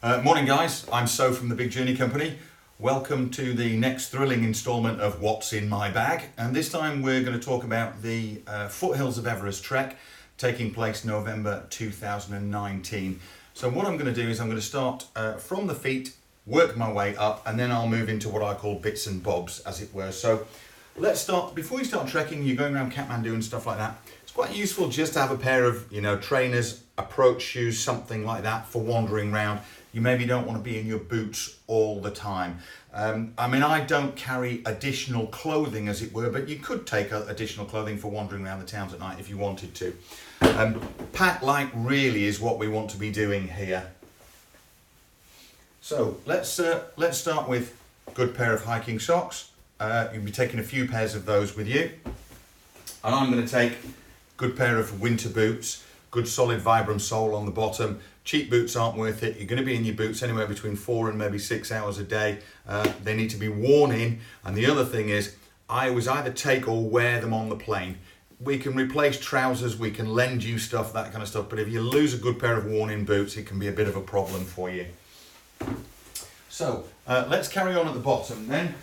Morning guys, I'm So from the Big Journey Company. Welcome to the next thrilling instalment of What's in My Bag, and this time we're going to talk about the Foothills of Everest trek taking place November 2019. So what I'm going to do is I'm going to start from the feet, work my way up, and then I'll move into what I call bits and bobs, as it were. So let's start, before you start trekking, you're going around Kathmandu and stuff like that, it's quite useful just to have a pair of, trainers, approach shoes, something like that for wandering around. You maybe don't want to be in your boots all the time. I don't carry additional clothing, as it were, but you could take additional clothing for wandering around the towns at night if you wanted to. Pack light really is what we want to be doing here. So let's start with a good pair of hiking socks. You'll be taking a few pairs of those with you. And I'm going to take a good pair of winter boots, good solid Vibram sole on the bottom. Cheap boots aren't worth it. You're going to be in your boots anywhere between 4 and maybe 6 hours a day. They need to be worn in. And the other thing is, I always either take or wear them on the plane. We can replace trousers, we can lend you stuff, that kind of stuff. But if you lose a good pair of worn in boots, it can be a bit of a problem for you. So let's carry on at the bottom then.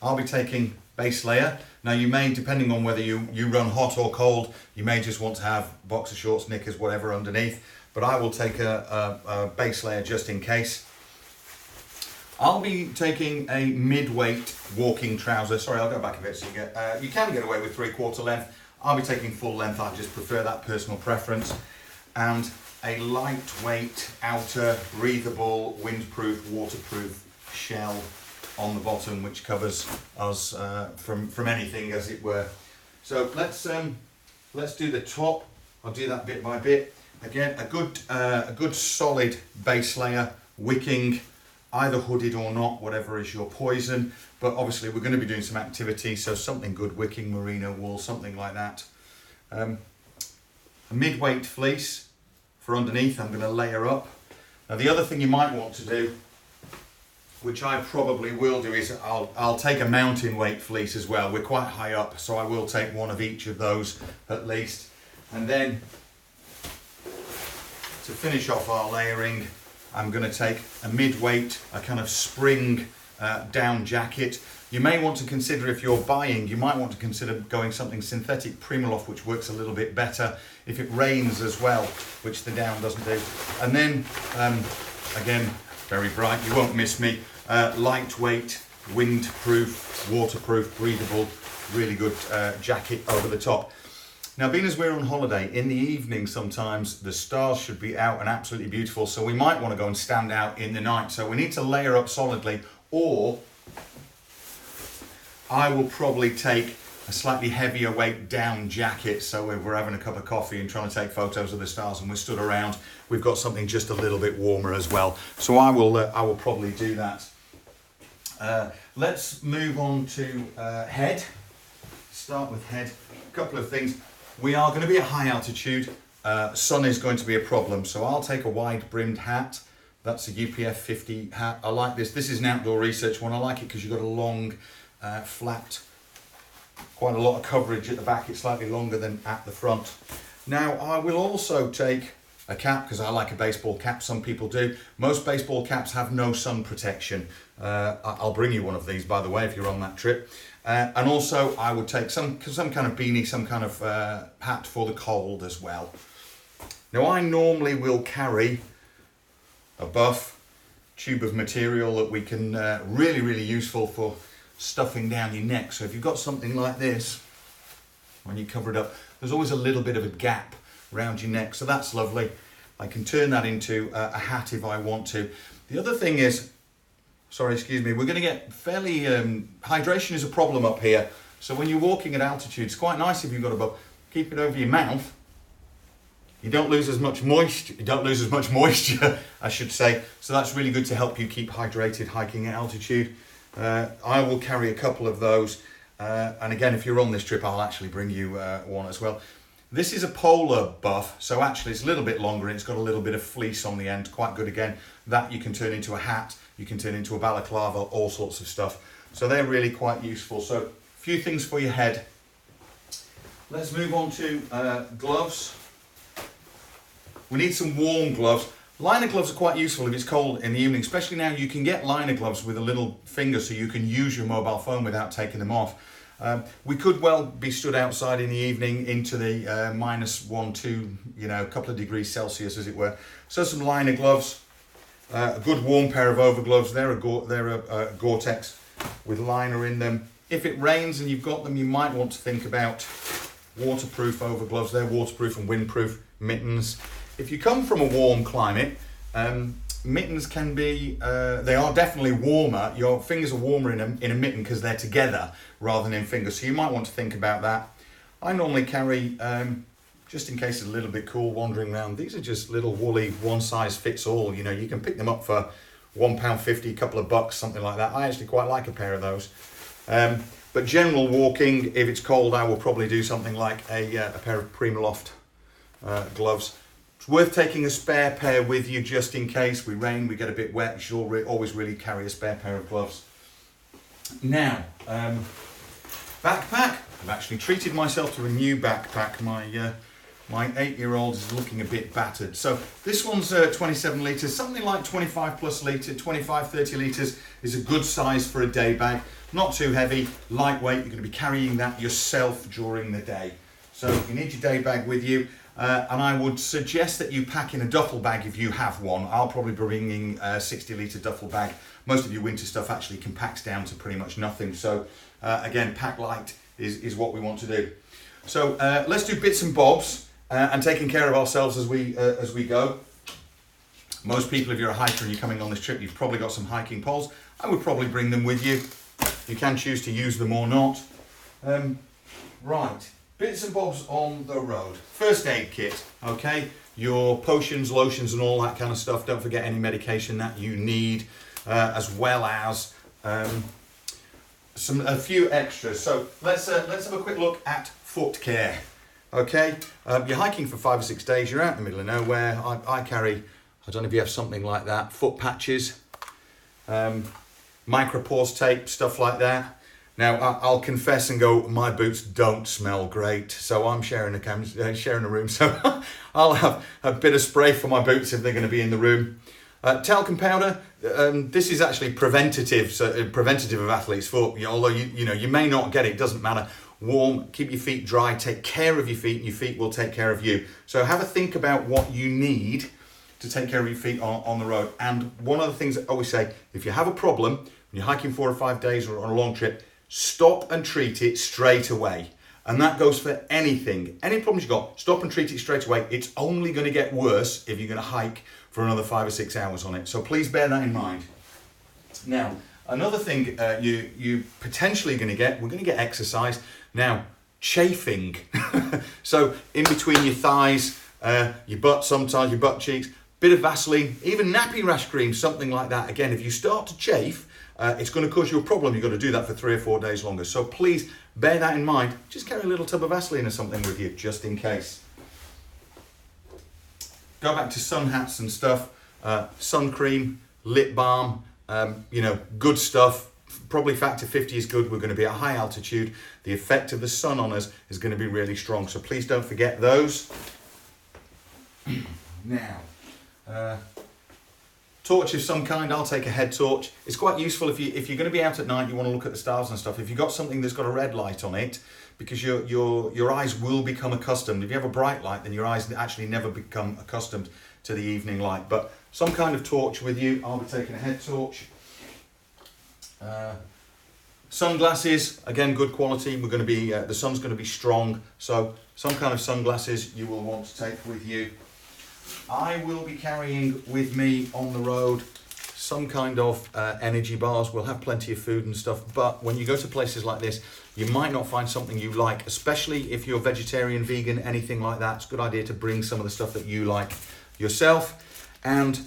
I'll be taking base layer. Now you may, depending on whether you run hot or cold, you may just want to have boxer shorts, knickers, whatever underneath, but I will take a base layer just in case. I'll be taking a mid-weight walking trouser. Sorry, I'll go back a bit so you can get away with 3/4 length. I'll be taking full length, I just prefer that personal preference. And a lightweight outer breathable, windproof, waterproof shell on the bottom, which covers us from anything, as it were. So let's do the top. I'll do that bit by bit. Again, a good solid base layer, wicking, either hooded or not, whatever is your poison. But obviously we're going to be doing some activity, so something good, wicking, merino wool, something like that. A mid-weight fleece for underneath. I'm going to layer up. Now the other thing you might want to do, which I probably will do, is I'll take a mountain weight fleece as well. We're quite high up, so I will take one of each of those at least. And then to finish off our layering, I'm going to take a mid-weight, a kind of spring down jacket. You may want to consider, if you're buying, you might want to consider going something synthetic Primaloft, which works a little bit better if it rains as well, which the down doesn't do. And then, again, very bright, you won't miss me, lightweight, windproof, waterproof, breathable, really good jacket over the top. Now, being as we're on holiday, in the evening sometimes the stars should be out and absolutely beautiful, so we might want to go and stand out in the night. So we need to layer up solidly, or I will probably take a slightly heavier weight down jacket, so if we're having a cup of coffee and trying to take photos of the stars and we're stood around, we've got something just a little bit warmer as well. So I will probably do that. Let's move on to head. Start with head. A couple of things. We are going to be at high altitude. Sun is going to be a problem, so I'll take a wide brimmed hat. That's a UPF 50 hat. I like this. This is an outdoor research one. I like it because you've got a long, flat, quite a lot of coverage at the back. It's slightly longer than at the front. Now I will also take a cap because I like a baseball cap. Some people do. Most baseball caps have no sun protection. I'll bring you one of these, by the way, if you're on that trip. And also I would take some kind of beanie, some kind of hat for the cold as well. Now I normally will carry a buff tube of material that we can really useful for stuffing down your neck. So if you've got something like this, when you cover it up, there's always a little bit of a gap around your neck, so that's lovely. I can turn that into a hat if I want to. The other thing is, sorry, excuse me, we're going to get fairly, hydration is a problem up here. So when you're walking at altitude, it's quite nice if you've got a buff. Keep it over your mouth. You don't lose as much moisture, I should say. So that's really good to help you keep hydrated hiking at altitude. I will carry a couple of those. And again, if you're on this trip, I'll actually bring you one as well. This is a polar buff, so actually it's a little bit longer and it's got a little bit of fleece on the end, quite good again. That you can turn into a hat, you can turn into a balaclava, all sorts of stuff. So they're really quite useful. So a few things for your head. Let's move on to gloves. we need some warm gloves. Liner gloves are quite useful if it's cold in the evening, especially now you can get liner gloves with a little finger so you can use your mobile phone without taking them off. We could well be stood outside in the evening into the -1, 2, you know, a couple of degrees Celsius as it were. So some liner gloves, a good warm pair of overgloves. They're a Gore-Tex with liner in them. If it rains and you've got them, you might want to think about waterproof overgloves. They're waterproof and windproof. Mittens. If you come from a warm climate, mittens can be, they are definitely warmer. Your fingers are warmer in a mitten because they're together rather than in fingers. So you might want to think about that. I normally carry, just in case it's a little bit cool wandering around, these are just little woolly one size fits all. You know, you can pick them up for £1.50, a couple of bucks, something like that. I actually quite like a pair of those. But general walking, if it's cold, I will probably do something like a pair of Primaloft gloves. It's worth taking a spare pair with you just in case we get a bit wet. You should always really carry a spare pair of gloves. Now, backpack. I've actually treated myself to a new backpack. My 8-year-old is looking a bit battered. So this one's 27 litres, something like 25 plus litre, 25, 30 litres is a good size for a day bag. Not too heavy, lightweight. You're going to be carrying that yourself during the day. So you need your day bag with you. And I would suggest that you pack in a duffel bag if you have one. I'll probably be bringing a 60 litre duffel bag. Most of your winter stuff actually compacts down to pretty much nothing. So again, pack light is what we want to do. So let's do bits and bobs and taking care of ourselves as we go. Most people, if you're a hiker and you're coming on this trip, you've probably got some hiking poles. I would probably bring them with you. You can choose to use them or not. Right. Bits and bobs on the road. First aid kit, okay? Your potions, lotions and all that kind of stuff. Don't forget any medication that you need, as well as a few extras. So let's have a quick look at foot care, okay? You're hiking for 5 or 6 days, you're out in the middle of nowhere. I carry, I don't know if you have something like that, foot patches, micropause tape, stuff like that. Now, I'll confess and go, my boots don't smell great, so I'm sharing a room, so I'll have a bit of spray for my boots if they're going to be in the room. Talcum powder, this is actually preventative of athlete's foot, although you may not get it, doesn't matter. Warm, keep your feet dry, take care of your feet, and your feet will take care of you. So have a think about what you need to take care of your feet on the road. And one of the things I always say, if you have a problem, when you're hiking 4 or 5 days or on a long trip, stop and treat it straight away. And that goes for anything. Any problems you've got, stop and treat it straight away. It's only going to get worse if you're going to hike for another 5 or 6 hours on it. So please bear that in mind. Now, another thing you potentially going to get, we're going to get exercise. Now, chafing. So in between your thighs, your butt sometimes, your butt cheeks, bit of Vaseline, even nappy rash cream, something like that. Again, if you start to chafe, it's going to cause you a problem. You've got to do that for 3 or 4 days longer. So please bear that in mind. Just carry a little tub of Vaseline or something with you, just in case. Go back to sun hats and stuff. Sun cream, lip balm, good stuff. Probably factor 50 is good. We're going to be at high altitude. The effect of the sun on us is going to be really strong. So please don't forget those. Now, torch of some kind. I'll take a head torch. It's quite useful if you're going to be out at night, you want to look at the stars and stuff. If you've got something that's got a red light on it, because your eyes will become accustomed. If you have a bright light, then your eyes actually never become accustomed to the evening light. But some kind of torch with you. I'll be taking a head torch. Sunglasses, again, good quality. We're going to be the sun's going to be strong, so some kind of sunglasses you will want to take with you. I will be carrying with me on the road some kind of energy bars. We'll have plenty of food and stuff, but when you go to places like this, you might not find something you like, especially if you're vegetarian, vegan, anything like that. It's a good idea to bring some of the stuff that you like yourself. And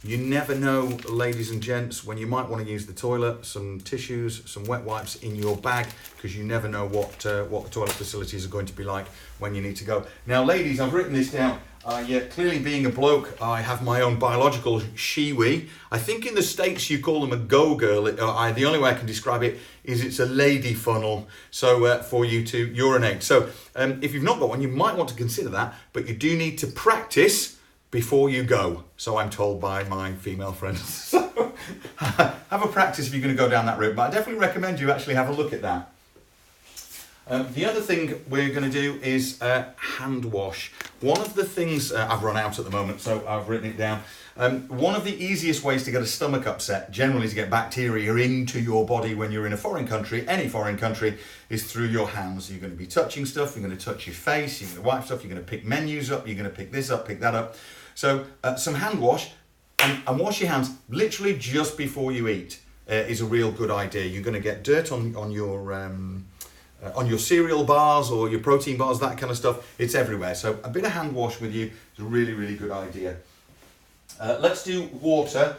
you never know, ladies and gents, when you might want to use the toilet, some tissues, some wet wipes in your bag, because you never know what the toilet facilities are going to be like when you need to go. Now, ladies, I've written this down. Clearly being a bloke, I have my own biological shiwi. I think in the States you call them a go-girl. The only way I can describe it is it's a lady funnel, so for you to urinate. So if you've not got one, you might want to consider that, but you do need to practice before you go. So I'm told by my female friends. So have a practice if you're going to go down that route, but I definitely recommend you actually have a look at that. The other thing we're going to do is hand wash. One of the things, I've run out at the moment, so I've written it down. One of the easiest ways to get a stomach upset, generally to get bacteria into your body when you're in a foreign country, any foreign country, is through your hands. You're going to be touching stuff, you're going to touch your face, you're going to wipe stuff, you're going to pick menus up, you're going to pick this up, pick that up. So some hand wash, and wash your hands literally just before you eat is a real good idea. You're going to get dirt on your cereal bars or your protein bars, that kind of stuff. It's everywhere. So a bit of hand wash with you is a really, really good idea. Let's do water.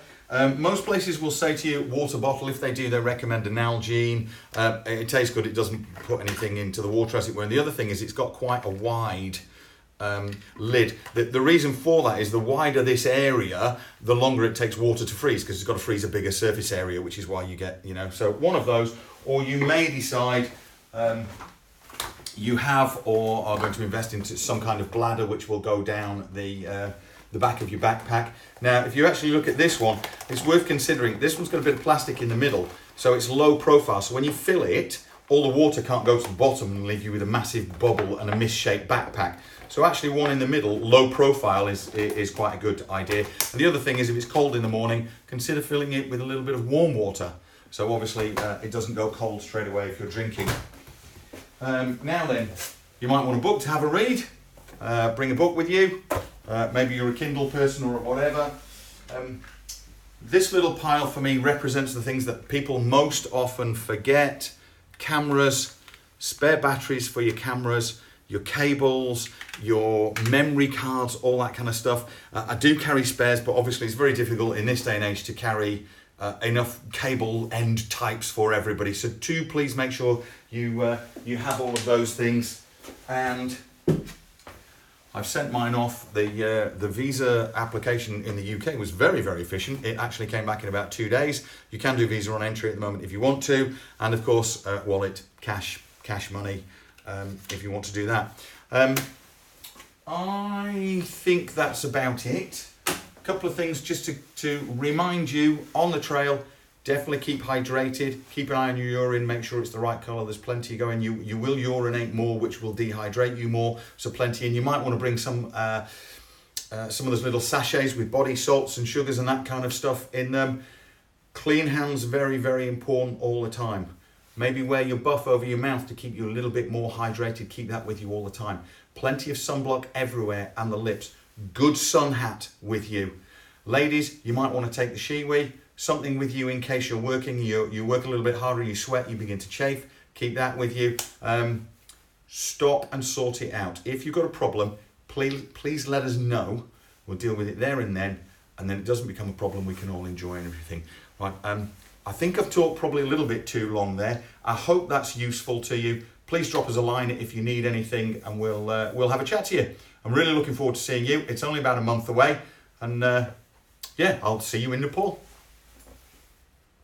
Most places will say to you water bottle. If they do, they recommend an Nalgene. It tastes good. It doesn't put anything into the water, as it were. And the other thing is it's got quite a wide lid. The reason for that is the wider this area, the longer it takes water to freeze, because it's got to freeze a bigger surface area, which is why you get, so one of those. Or you may decide you have or are going to invest into some kind of bladder which will go down the back of your backpack. Now, if you actually look at this one, it's worth considering. This one's got a bit of plastic in the middle, so it's low profile. So when you fill it, all the water can't go to the bottom and leave you with a massive bubble and a misshaped backpack. So actually one in the middle, low profile, is quite a good idea. And the other thing is, if it's cold in the morning, consider filling it with a little bit of warm water. So obviously it doesn't go cold straight away if you're drinking. Now then, you might want a book to have a read. Bring a book with you. Maybe you're a Kindle person or whatever. This little pile for me represents the things that people most often forget. Cameras, spare batteries for your cameras, your cables, your memory cards, all that kind of stuff. I do carry spares, but obviously it's very difficult in this day and age to carry enough cable end types for everybody. So do please make sure you have all of those things. And I've sent mine off. The visa application in the UK was very, very efficient. It actually came back in about 2 days. You can do visa on entry at the moment if you want to, and of course wallet, cash money if you want to do that. I think that's about it. Couple of things just to remind you on the trail. Definitely keep hydrated, keep an eye on your urine, make sure it's the right colour, there's plenty going. You will urinate more, which will dehydrate you more, so plenty. And you might want to bring some of those little sachets with body salts and sugars and that kind of stuff in them. Clean hands, very, very important all the time. Maybe wear your buff over your mouth to keep you a little bit more hydrated, keep that with you all the time. Plenty of sunblock everywhere and the lips. Good sun hat with you. Ladies, you might want to take the shiwi, something with you in case you're working, you work a little bit harder, you sweat, you begin to chafe, keep that with you. Stop and sort it out. If you've got a problem, please let us know. We'll deal with it there and then it doesn't become a problem, we can all enjoy and everything. Right, I think I've talked probably a little bit too long there. I hope that's useful to you. Please drop us a line if you need anything, and we'll have a chat to you. I'm really looking forward to seeing you. It's only about a month away, and yeah, I'll see you in Nepal.